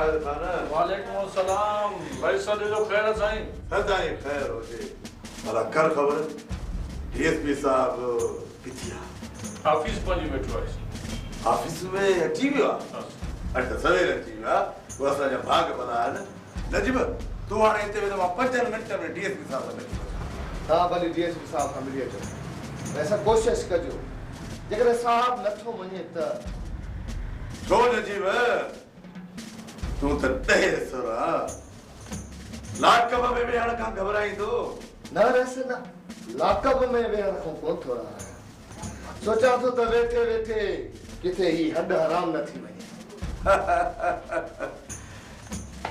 जाहिर खान। वालेकुम अस्सलाम। भाई सदे जो खैर है साईं। सदाई खैर हो जे। भला कर खबर डीएसपी साहब किथिया? ऑफिस पंजी बैठो है। ऑफिस में अची वियो? अरे सवेर अची वियो। वो असा जा भाग भला है न। नजीब तू हाणे इते वे 5 मिनट में डीएसपी साहब से मिली। हां भली डीएसपी साहब सां मिली अचो। ऐसा कोशिश कजो जेकर साहब नथो मञे त छो नजीब तू त तहे सरा लाकब में वेहण खां घबराई तो न रस न लाकब में वेहण खां कोन थो रहा। सोचा तो त वेठे वेठे किथे ही हड हराम न थी वञे।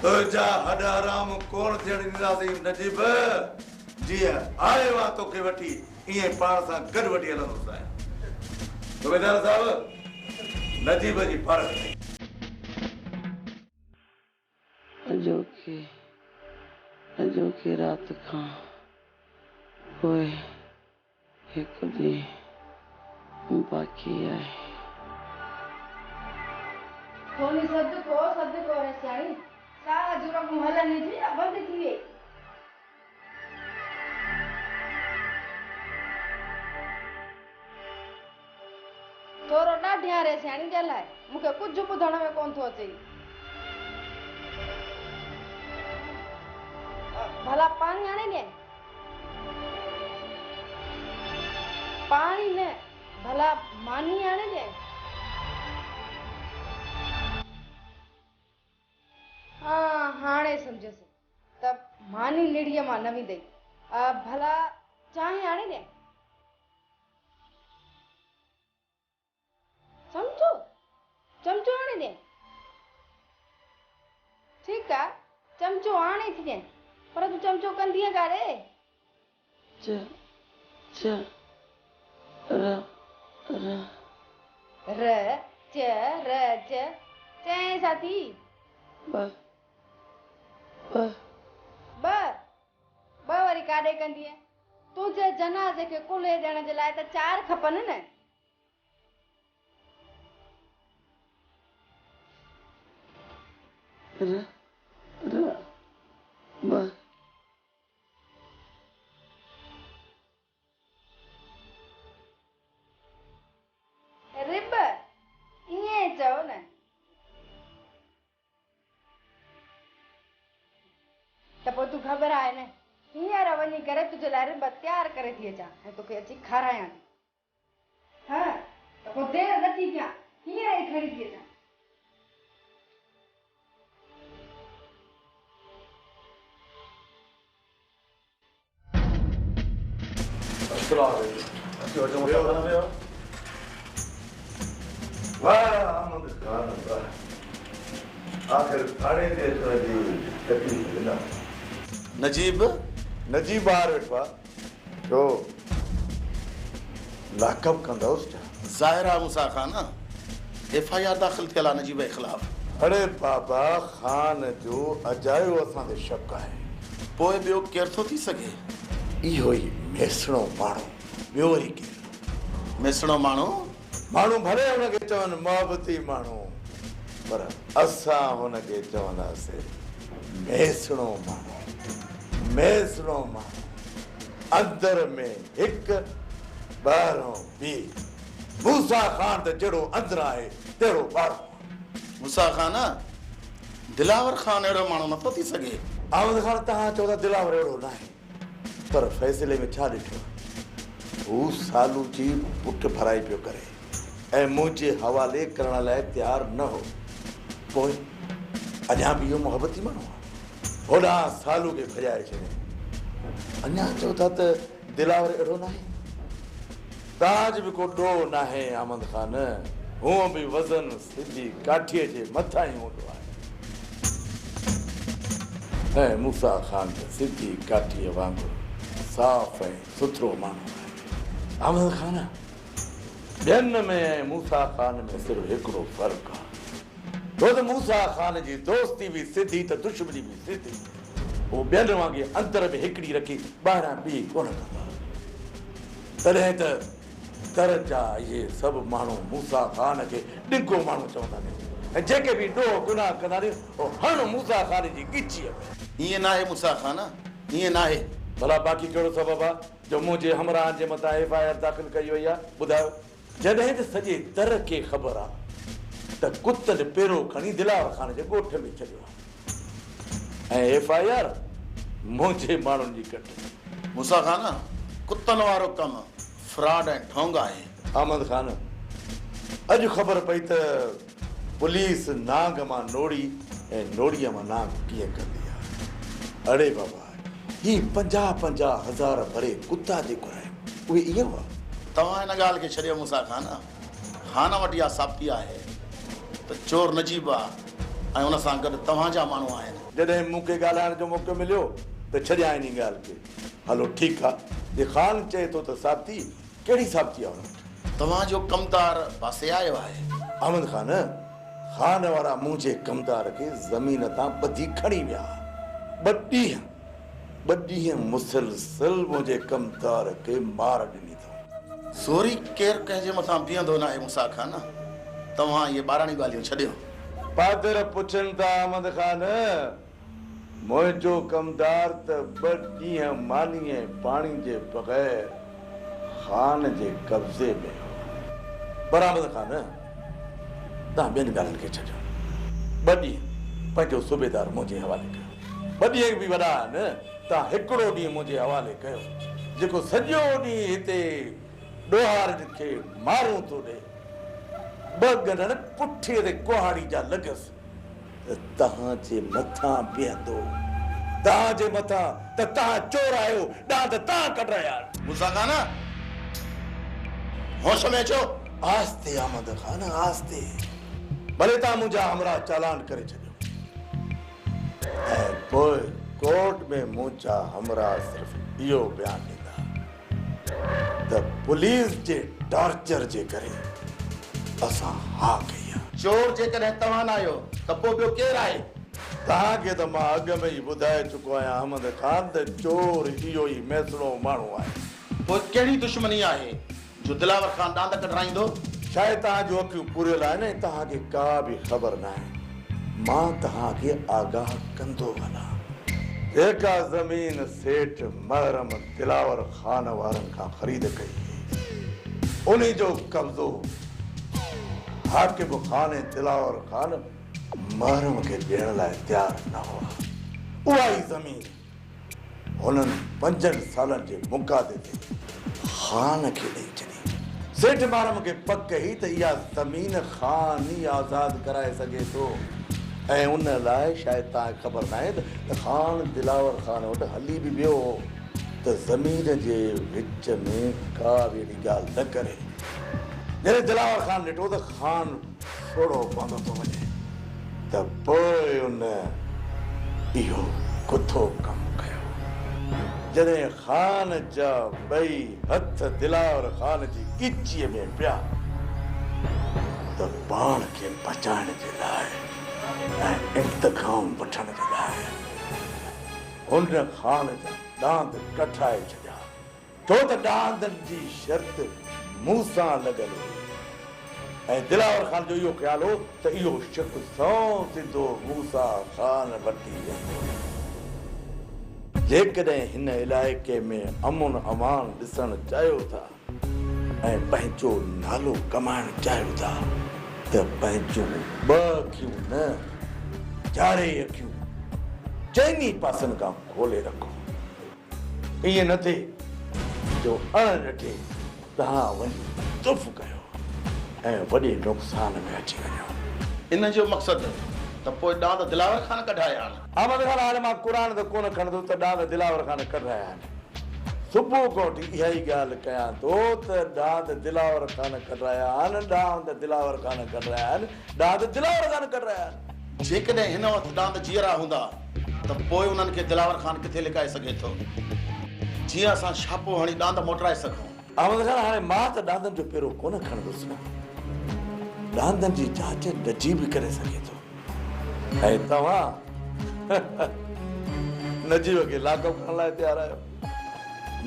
तो जा हड हराम कोन थियण ॾींदासीं नजीब। जीअं आयो आहे तोखे वठी ईअं पाण सां गॾु वठी हलंदुसि। सुबेदार साहब नजीब जी फर्क नहीं। अजोके रात खां पोइ हिकु ॾींहुं बाक़ी आहे। थोड़ी सद को है साईं। सारा जुरा को हलन नहीं थी बंद थी वे। थोरो ॾाढिया रे साईं ॻाल्हाए मूंखे कुझु ॿुधण में कोन थो अचे। भला पानी आने ने? पानी ने भला मानी आने ने? हाँ हाणे समझस तब मानी निड़िया मां नवी दई। भला चाहे आने ने? चमचो आने दे। ठीक है चमचो आने थी दे पर तू चमचो कंदी है कारे? च च र च चै साथी ब वरी काॾे कंदी है? तुझे जनाज़े के कुल्हे ॾियण जे लाइ त 4 खपनि न। रिब इएं चओ न। त पोइ तूं घबराए न। हींअर वञी करे तुंहिंजे लाइ रिब तयारु करे थी अचां ऐं तोखे अची खारायां थी। हाँ त पोइ देरि नथी कयां हींअर ई खणी थी अचां। वाह खान आखिर थाने ते तकलीफ़ है ना। नजीब बाहर वेठा तो लाकब कंदोस ज़ाहिरा मूसा खान एफआईआर दाखिल थियल आहे नजीब जे ख़िलाफ़। अरे बाबा खान जो अजायो असां ते शक आहे। पोइ ॿियो केरु थो थी सघे? इहो ई मेसणो माण्हू ॿियो वरी केरु? मेसणो माण्हू भले हुनखे चवनि मोहबती माण्हू पर असां हुनखे चवंदासीं मेसणो माण्हू। अंदर में हिकु ॿाहिरों ॿी। मूसा खान त जहिड़ो अंदर आहे तहिड़ो ॿाहिरों। मूसा खान दिलावर खान अहिड़ो माण्हू नथो थी सघे। अहमद खान तव्हां चओ था दिलावर अहिड़ो न आहे पर फ़ैसिले में छा ॾिठो? हू सालू जी पुठ भराई पियो करे ऐं मुंहिंजे हवाले करण लाइ तयारु न हो। पोइ अञा बि इहो मोहबती माण्हू आहे। होॾां सालू खे भॼाए छॾे अञा चओ था त दिलावर अहिड़ो न आहे। तव्हांजो बि को ॾोह न आहे अहमद खान। हूअं बि वज़न सिधी काठीअ जे मथां ई हूंदो आहे ऐं मूसा खान त सिधी काठीअ वांगुरु साफ़ ऐं सुथरो माण्हू आहे। अहमद खान ॿियनि में ऐं मूसा खान में सिर्फ़ु हिकिड़ो फ़र्क़ु आहे। छो त मूसा खान जी दोस्ती बि सिधी त दुश्मनी बि सिधी। वो ॿियनि वांगुरु अंदर में हिकिड़ी रखी ॿाहिरां ॿी कोन कंदा। तॾहिं त दर जा इहे सभु माण्हू मूसा खान खे ॾिघो माण्हू चवंदा आहिनि ऐं जेके बि ॾोह गुनाह कंदा नी हण मूसा ख़ान जी गिचीअ में। ईअं नाहे मूसा ख़ान, ईअं नाहे। भला बाक़ी कहिड़ो सबबु आहे जो मुंहिंजे हमराह जे मथां FIR दाख़िल कई वई आहे? ॿुधायो। जॾहिं त सॼे दर खे ख़बर आहे त कुतनि पेरो खणी दिलावर ख़ान जे ॻोठ में छॾियो आहे ऐं FIR मुंहिंजे माण्हुनि जी कट। मूसा ख़ान, कुतनि वारो कमु फ्रॉड ऐं ढोंग आहे। अहमद ख़ान, अॼु ख़बर पई त पुलिस नांग मां नोड़ी ऐं नोड़ीअ मां नांग कीअं कंदी आहे। अड़े बाबा, ही 50,000 भरे कुता जेको आहे उहे इहो हुआ। तव्हां हिन ॻाल्हि खे छॾियो मूसा ख़ान। ख़ान वटि इहा साबिती आहे त चोर नजीब आहे ऐं हुन सां गॾु तव्हांजा माण्हू आहिनि। जॾहिं मूंखे ॻाल्हाइण जो मौक़ो मिलियो त छॾिया इन ॻाल्हि खे। हलो ठीकु आहे, जे ख़ान चए थो त साबिती, कहिड़ी साबिती आहे? तव्हांजो कमदार बासे आयो आहे। अहमद ख़ान, ख़ान वारा मुंहिंजे कमदार खे ज़मीन तां ॿधी खणी विया। 2 ॾींहं मुसलसल मुंहिंजे कमदार खे मार ॾिनी अथऊं। सोरी केरु कंहिंजे मथां बीहंदो न आहे मूसा ख़ान। तव्हां इहे ॿाराणी ॻाल्हियूं छॾियो। पादर पुछनि था अहमद ख़ान, मुंहिंजो कमदार त 2 ॾींहं मानी ऐं पाणी जे बग़ैर ख़ान जे कब्ज़े में हो। पर अहमद ख़ान, तव्हां ॿियनि ॻाल्हियुनि खे छॾियो। 2 ॾींहं पंहिंजो सूबेदार मुंहिंजे हवाले कयो। 2 ॾींहं बि वॾा आहिनि, तव्हां हिकिड़ो ॾींहुं मुंहिंजे हवाले कयो जेको सॼो ॾींहुं हिते ॾोहारनि खे मारूं थो ॾे। 2 गननि पुठीअ ते कुहाड़ी जा लॻसि त तव्हांजे मथां बीहंदो। तव्हांजे मथां त तव्हां चोर आहियो, ॾांद तव्हां कढाया। मूसा ख़ान, होश में अचो। आस्ते अहमद ख़ान, आस्ते। भले तव्हां मुंहिंजा हमराह चालान करे छॾियो ऐं पोइ कोर्ट में मुंहिंजा हमराह सिर्फ़ इहो बयानु ॾींदा त पुलिस जे टॉर्चर जे करे असां हा कई आहे। चोर जेकॾहिं तव्हां न आहियो त पोइ ॿियो केरु आहे? तव्हांखे त मां अॻ में ई ॿुधाए चुको आहियां अहमद ख़ान त चोर इहो ई मैसड़ो माण्हू आहे। पोइ कहिड़ी दुश्मनी आहे जो दिलावर ख़ान ॾांद कढाईंदो? शायदि तव्हांजो अखियूं पूरियल आहिनि ऐं तव्हांखे का बि ख़बर न आहे। मां तव्हांखे आगाह कंदो वञा। जेका ज़मीन सेठ महरम दिलावर ख़ान वारनि खां ख़रीद कई, उन जो कब्ज़ो हाकिम ख़ान ऐं दिलावर ख़ान महरम खे ॾियण लाइ तयारु न हुआ। उहा ई ज़मीन हुननि 5 सालनि जे मुक़ादे ते ख़ान खे ॾेई छॾी। सेठ महरम खे पक ई त इहा ज़मीन ख़ान ई आज़ादु कराए सघे थो ऐं उन लाइ शायदि तव्हांखे ख़बर न आहे त ख़ान दिलावर ख़ान वटि हली बि वियो त ज़मीन जे विच में का बि अहिड़ी ॻाल्हि न करे। जॾहिं दिलावर ख़ान ॾिठो त ख़ान थोरो पवंदो थो वञे त पोइ उन इहो कुथो कमु कयो। जॾहिं ख़ान जा 2 हथ दिलावर ख़ान जी गिचीअ में पिया त पाण खे बचाइण जे लाइ ऐं इंतकाम वठण जे लाइ हुन ख़ान जा ॾांद कठाए छॾिया, छो त ॾांदनि जी शर्त मूं सां लॻल हुई ऐं दिलावर ख़ान जो इहो ख़्यालु हो त इहो शख़्स सिधो मूसा ख़ान वटि वेंदो। जेकॾहिं हिन इलाइक़े में अमुन अमान ॾिसणु चाहियो था ऐं पंहिंजो नालो कमाइणु चाहियो था त पंहिंजो 2 अखियूं न 4 अखियूं चइनी पासनि खां खोले रखो। ईअं न थिए जो अण ॾिठे तव्हां वञी तुफ़ कयो ऐं वॾे नुक़सान में अची वञो। इन जो मक़सदु त पोइ ॾांद दिलावर ख़ान कढाया आहिनि। अहमद ख़ान, हाणे मां क़ुर त कोन खणंदो त ॾांद दिलावर ख़ान कढाया आहिनि। सुबुह खां वठी इहा ई ॻाल्हि कयां थो त ॾांद दिलावर ख़ान कढाया आहिनि, ॾांद दिलावर ख़ान कढाया आहिनि, ॾांद दिलावर ख़ान कढाया आहिनि। जेकॾहिं हिन वक़्तु ॾांद जीअरा हूंदा त पोइ उन्हनि खे दिलावर ख़ान किथे लिकाए सघे थो, जीअं असां छापो हणी ॾांद मोटाए सघूं। अहमद ख़ान, हाणे मां त ॾांदनि जो पेरो कोन खणंदुसि न। ॾांदनि जी जांच नजीब करे सघे थो ऐं तव्हां नजीब खे लाकअप करण लाइ तयारु आहियो।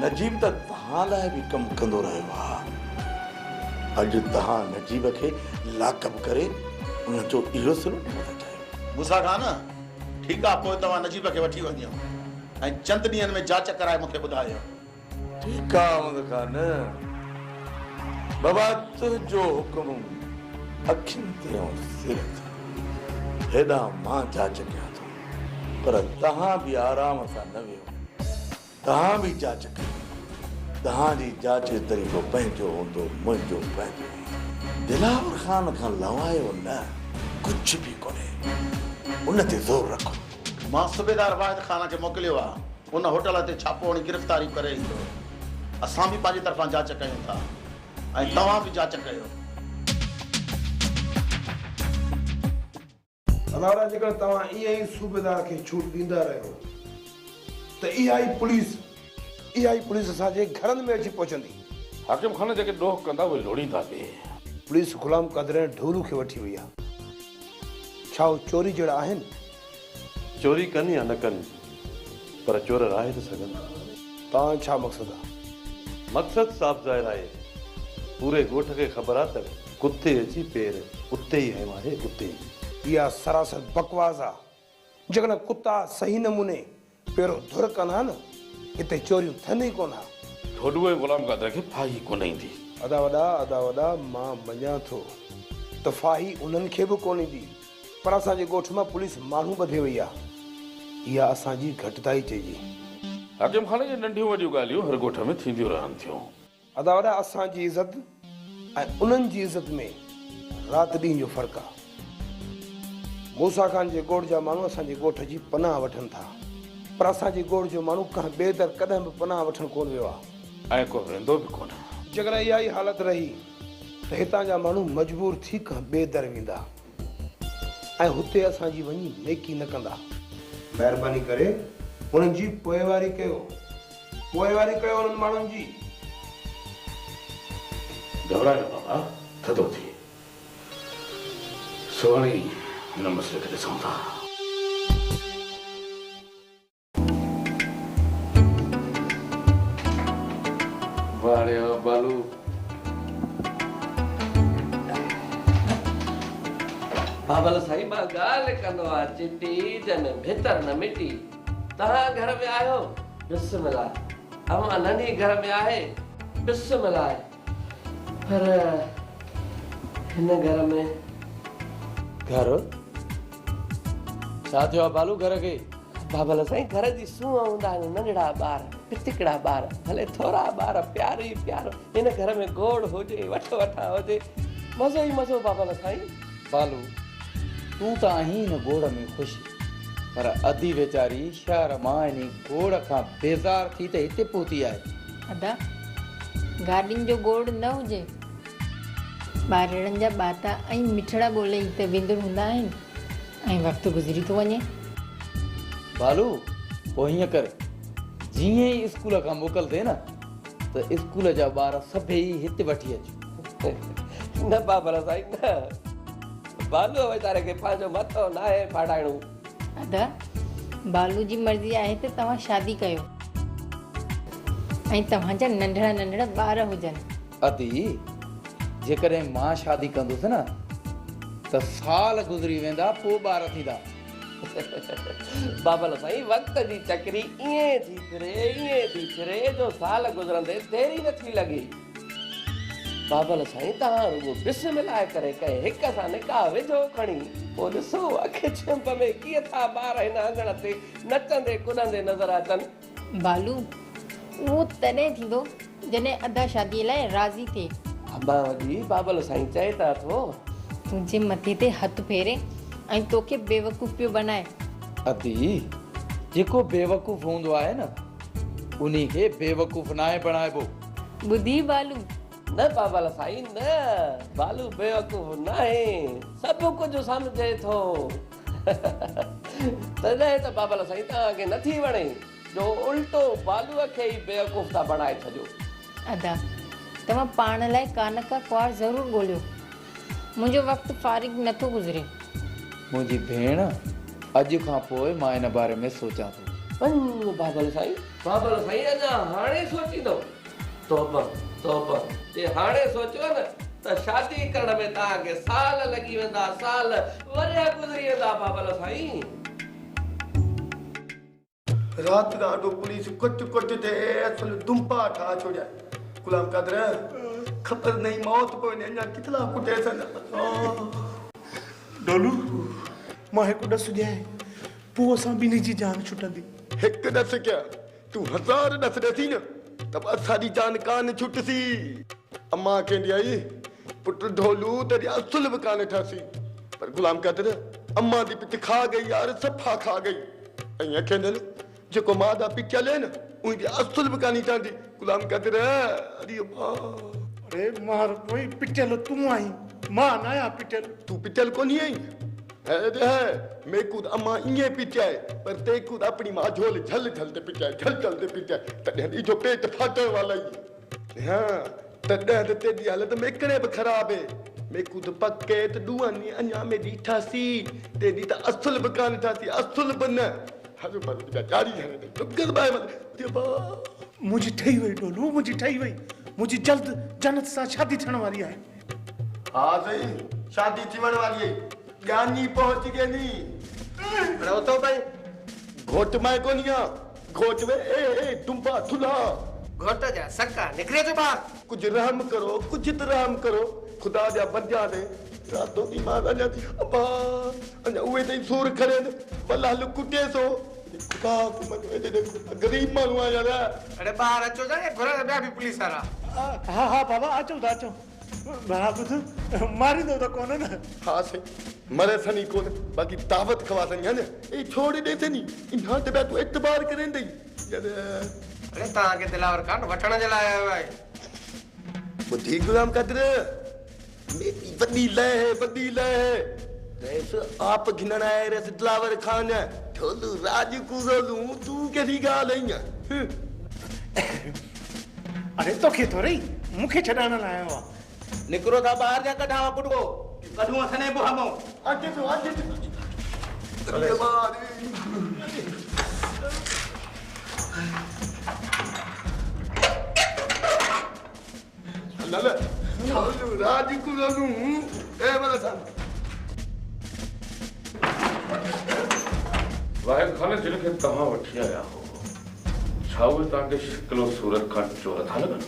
नजीब त तव्हां लाइ बि कमु कंदो रहियो आहे। अॼु तव्हां नजीब खे लाकअप करे उन जो इहो सलूट नथा चाहियो। मूसा खान ठीकु आहे, पोइ तव्हां नजीब खे वठी वञो ऐं चंद ॾींहंनि में जांच कराए मूंखे ॿुधायो। ठीकु आहे अहमद खान, बाबा तुंहिंजो हुकुम अखियुनि ते ऐं सिर ते, हेॾा मां जांच कयां थो, पर तव्हां बि आराम सां न वियो, तव्हां बि जांच कयो। तव्हांजी जांच जो तरीक़ो पंहिंजो हूंदो, मुंहिंजो पंहिंजो। दिलावर खान खां लवायो न, कुझु बि कोन्हे, उन ते ज़ोर रखो। मां सूबेदार वाहिद खान खे मोकिलियो आहे, उन होटल ते छापो हणी गिरफ़्तारी करे ईंदो। असां बि पंहिंजी तरफ़ां जांच कयूं था ऐं तव्हां बि जांच कयो। अनारा जेकर तव्हां ईअं ई सूबेदार खे छूट ॾींदा रहियो त इहा ई पुलिस असांजे घरनि में अची पहुचंदी। हाकिम खान जेके ॾोह कंदा उहे लोड़ींदा बि। पुलिस गुलाम क़दर ऐं ढोलू खे वठी वई आहे। छा उहे चोरी जहिड़ा आहिनि? चोरी कनि या न कनि, पर चोर राहे त सघनि। तव्हां छा मक़सदु आहे? मक़सद साफ़ ज़ाहिर आहे। पूरे ॻोठ खे ख़बर आहे त कुते अची पेर उते ई हयो आहे, उते ई। इहा सरासर बकवास आहे। जेकॾहिं कुता सही नमूने पहिरियों धुर कनि हा न, हिते चोरियूं थियनि ई कोन हा। ढोडूअ गुलाम क़दर खे फाही कोन ईंदी। अदा वॾा मां मञां थो त फाही उन्हनि खे बि कोन ईंदी, पर असांजे ॻोठ मां पुलिस माण्हू ॿधे वई आहे। इहा असांजी घटिताई चइजी। हाकिम खान जी नंढियूं वॾियूं ॻाल्हियूं हर ॻोठ में थींदियूं रहनि थियूं। अदा वॾा असांजी इज़त ऐं उन्हनि जी इज़त में राति ॾींहं जो फ़र्क़ु आहे। मूसा खान जे ॻोठ जा माण्हू असांजे ॻोठ जी पनाह वठनि था, पर असांजे ॻोठ जो माण्हू कंहिं ॿिए दर कॾहिं बि पनाह वठणु कोन वियो आहे ऐं को वेंदो बि कोन। जेकॾहिं इहा ई हालत रही त हितां जा माण्हू मजबूर थी कंहिं ॿिए दर वेंदा ऐं हुते असांजी वञी नेकी न कंदा। महिरबानी करे उन्हनि जी पोइवारी कयो उन्हनि माण्हुनि जी। घबरायो बाबा, थधो थी सुभाणे हिन मसइले खे ॾिसूं था। वारे बालू, बाबल साईं मां ॻाल्हि कंदो आहे चिटी जन भितर न मिटी। तव्हां घर में आहियो बिस्मिल्लाह, अमां नंढी घर में आहे बिस्मिल्लाह, पर हिन घर में घर छा थियो आहे बालू? घर खे बाबल साईं घर जी सूंह हूंदा आहिनि नंढड़ा ॿार, पितिकड़ा ॿार, भले थोरा ॿार, प्यारो ई प्यारो। हिन घर में गोड़ हुजे, वठो वठा हुजे, मज़ो ई मज़ो। बाबल साईं बालू तूं त आहीं न गोड़ में ख़ुशि, पर अधी वेचारी शहर मां इन गोड़ खां बेज़ार थी त हिते पहुती आहे। अदा गाॾियुनि जो गोड़ न हुजे, ॿारड़नि जा ॿाता ऐं मिठड़ा ॿोले ई त विंदुर हूंदा आहिनि ऐं वक़्तु गुज़री थो वञे। बालू पोइ हीअं कर, जीअं ई स्कूल खां मोकिलंदे न त स्कूल जा ॿार सभई हिते वठी अचो। न बाबल साईं न, बालू वीचारे खे पंहिंजो मथो न आहे फाड़ाइणो। अदा बालू जी मर्ज़ी आहे त तव्हां शादी कयो ऐं तव्हांजा नंढड़ा नंढड़ा ॿार हुजनि। अदी जेकॾहिं मां शादी कंदुसि न त साल गुज़री वेंदा, पोइ ॿार थींदा। बाबल साईं वक़्त जी चकरी ईअं थी फिरे जो साल गुज़रंदे देरी नथी लॻे। बाबल साईं तव्हां रुॻो बिस्मिल्लाह करे कहे हिक सां निकाह विझो खणी, पोइ ॾिसो अखि छिंप में कीअं था ॿार हिन अंगण ते नचंदे कुॾंदे नज़र अचनि। बालू उहो तॾहिं थींदो जॾहिं अदा शादीअ लाइ राज़ी थिए। अम्मा जी बाबल साईं चए था थो तुंहिंजे मथे ते हथु फेरे ऐं तोखे बेवकूफ़ पियो बनाए। अदी जेको बेवकूफ़ हूंदो आहे न उन्ही खे बेवकूफ़ नाहे बणाइबो। ॿुधी बालू? न बाबल साईं न, बालू बेवकूफ़ न आहे, सभु कुझु सम्झे थो। तॾहिं त बाबल साईं तव्हांखे नथी वणे जो उल्टो बालूअ खे ई बेवकूफ़ था बणाए छॾियो। अदा तव्हां पाण लाइ कान का कुंवार ज़रूरु ॻोल्हियो, मुंहिंजो वक़्तु फारिग नथो गुज़रे। मुंहिंजी भेण अॼु खां पोइ मां इन बारे में सोचां थो। बाबल साईं अञा हाणे सोचींदो? तौबा तौबा, जे हाणे सोचियो न त शादी करण में तव्हांखे साल लॻी वेंदा, साल वरिया गुज़री वेंदा बाबल साईं। रात ॾाढो पुलिस कुट कुट थे असल दुम्पा ठा छोड़ा गुलाम कादर खबर नहीं मौत को ने अञा कितला कुटे सन। डोलू मां हिकु ॾस ॾियां पोइ असां ॿिन्ही जी जान छुटंदी। हिकु ॾस क्या तू हजार ॾस ॾसी न तब असांजी जान कान छुटसी। अम्मा कहंदी आई पुट ढोलू तेरी असुल भी कान ठासी पर गुलाम कादर अम्मा दी पिट खा गई यार सफा खा गई। अइया कहंदन जेको मां दा पिटल है न उनकी असुल भी कानी चांदी गुलाम कादर। अरे अरे मार कोई पिटल तू आई मां नया पिटल तू पिटल कोनी आई है मैं खुद अम्मा इये पिटाए पर ते खुद अपनी मां झोल झल झल ते पिटाए झल झल ते पिटाए तॾहिं जो पेट फाटण वाला ही। हाँ तॾहिं त तेरी हालत मेकड़े भी खराब है। मैं खुद पक्के त दुआनी अञा में ठासी तेरी त असुल भी कान ठासी असुल भी न हर पर जारी है तो गल बाय मत मुझी ठई वई डोलू मुझी ठई वई मुझी जल्द जन्नत सां शादी थियण वारी आहे। हाँ सही शादी थियण वाली है ज्ञानी पहुंच गए नी अरे तो भाई घोट में कोनिया घोट में ए दुम्पा थुला घोट जा सक्का निकरे तो बाहर। कुछ रहम करो कुछ तो रहम करो खुदा जा बंदिया ने रातों की मां अञा अब्बा अञा उहे तई सूर खड़े भला लुकुटे सो खुदा को मत दे गरीब मानू आ यार। अरे बाहर अचो जा घोड़ा ॿिया बि पुलिस वारा। हाँ हाँ बाबा अचो था अचो बड़ा ॿुध मारी दो त कोन न। हाँ सही मरे सनी कोन बाकी दावत खवा सनी है न ए छोड़ दे सनी इन हाथ पे तू एतबार करें दई यार। अरे तव्हांखे दिलावर कान वठण जे लाइ आयो आहे। बुद्धि गुलाम कादर मेरी बदी लय है रैस आप घिनण आए रैस दिलावर खान ढोलू राज कुजलू तू कैसी गाल है। अरे तो खे थोड़ी मुखे छडाण लाइ आयो आहे। निकरो था बाहर जा कढावा पुटको कढू अथने बो हमो आजे तो अरे बारी लले ढोलू राज कुजलू ए बड़ा सा वाहिद खान जिनखे तव्हां वठी आया हो छा उहे तव्हांखे शिकिलो सूरत खां चोर था लॻनि?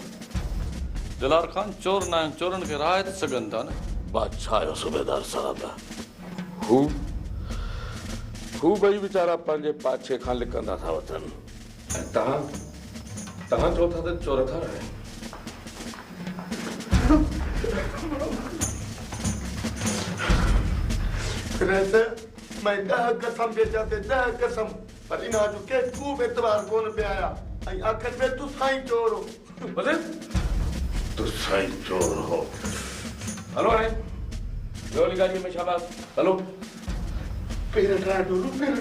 जलार खान चोर न आहिनि चोरनि खे राहे त सघनि था न। बादशाह जो सूबेदार साहब हू ॿई वीचारा पंहिंजे पाछे खां लिकंदा था वठनि ऐं तव्हां चओ था त चोर था रहनि। मैं 10 कसम बेचाते 10 कसम पर इना जो के खूब एतबार कोन पे आया आई आखिर में तू साईं चोर हो। बले तू साईं चोर हो। हलो हाणे लोली गाड़ी में शाबाश हलो। पेर ड्रा डोलू पेर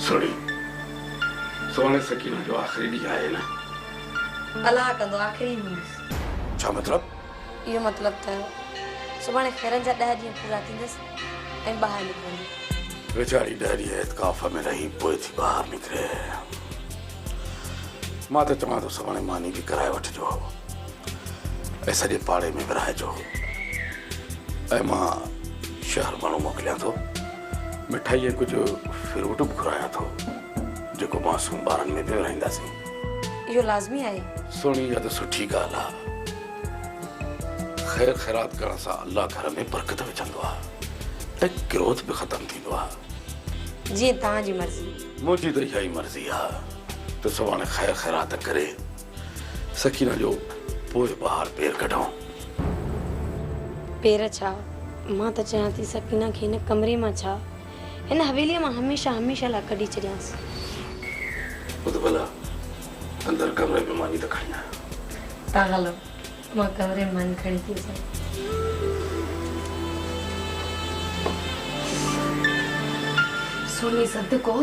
सुनी सोने सकीना जो आखिरी ॾींहुं आहे न। अलाह कंदो आखिरी मींस। छा मतलब? यो मतलब था सुभाणे खैरन जा 10 ॾींहं पूरा थींदसि ऐं ॿाहिरि निकिरंदी। बेचारी डैडी एतकाफ़ में रही पोइ थी ॿाहिरि निकिरे। मां त चवां थो सुभाणे मानी बि कराए वठिजो ऐं सॼे पाड़े में विराइजो ऐं मां शहर माण्हू मोकिलियां थो मिठाई कुझु फ्रूट बि घुरायां थो जेको मासूम ॿारनि में बि विराईंदासीं। इहो लाज़मी आहे। सुणी इहा त सुठी ॻाल्हि आहे। ख़ैर ख़ैरात करण सां अल्लाह घर में बरकत विझंदो आहे ऐं क्रोध बि ख़तमु थींदो आहे। जीअं तव्हांजी मर्ज़ी। मुंहिंजी त इहा ई मर्ज़ी आहे त सुभाणे ख़ैर ख़ैरात करे सकीना जो पोइ ॿाहिरि पेर कढूं। पेर छा मां त चाहियां थी सकीना खे हिन कमरे मां छा हिन हवेलीअ मां हमेशह लाइ कढी छॾियांसि। ॿुध भला अंदर कमरे में मानी त खणी आयो। तव्हां हलो मां कमरे में मानी खणी थी अचां। सोनी सदको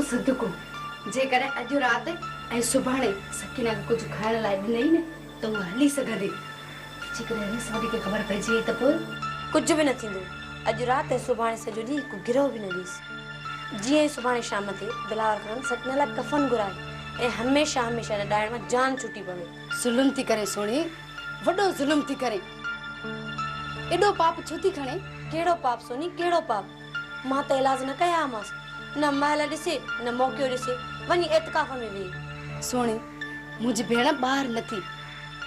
जेकर अॼु राति ऐं सुभाणे सकीना खे कुझु खाइण लाइ ॾिनई न त उहा हली सघंदी। जेकर साडी खे ख़बर पइजी वई त पोइ कुझु बि न थींदो। अॼु राति ऐं सुभाणे सॼो ॾींहुं हिकु गिरह बि न ॾींसि। जीअं ई सुभाणे शाम ते दिलावर खान सटने लाइ कफन घुराए ऐं हमेशह हमेशह ॾाइण मां जान छुटी पवे। ज़ुल्म थी करे सोणी, वॾो ज़ुल्म थी करे। एॾो पाप छो थी खणे? कहिड़ो पाप सोनी, कहिड़ो पाप? मां त इलाज न कयामांसि, न महल ॾिसे न मौक़ो ॾिसे, वञी एतकाफ़ में वेही। सोणी, मुंहिंजी भेण ॿाहिरि न थी,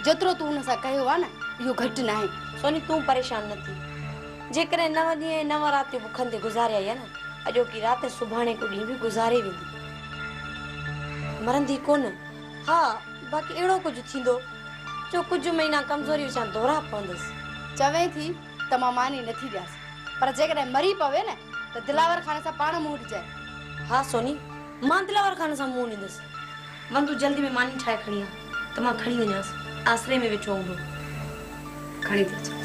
जेतिरो तूं हुन सां कयो आहे न इहो घटि न आहे। सोनी तूं परेशान न थी, जेकॾहिं 9 ॾींहं 9 रातियूं बुखनि ते गुज़ारिया आहे न, अॼोकी राति सुभाणे को ॾींहुं बि गुज़ारे वेंदी, मरंदी कोन। हा, बाक़ी अहिड़ो कुझु थींदो जो कुझु महीना कमज़ोरी सां दोहरा पवंदसि। चवे थी त मां मानी नथी ॾियासि, पर जेकॾहिं मरी पवे न त दिलावर खान सां पाण मुंहुं ॾिजाए। हा सोनी, मां दिलावर खान सां मुंहुं ॾींदसि। वञ तूं जल्दी में मानी ठाहे खणी आ त मां खणी वञासि, आसरे में वेठो हूंदो, खणी थी अचां।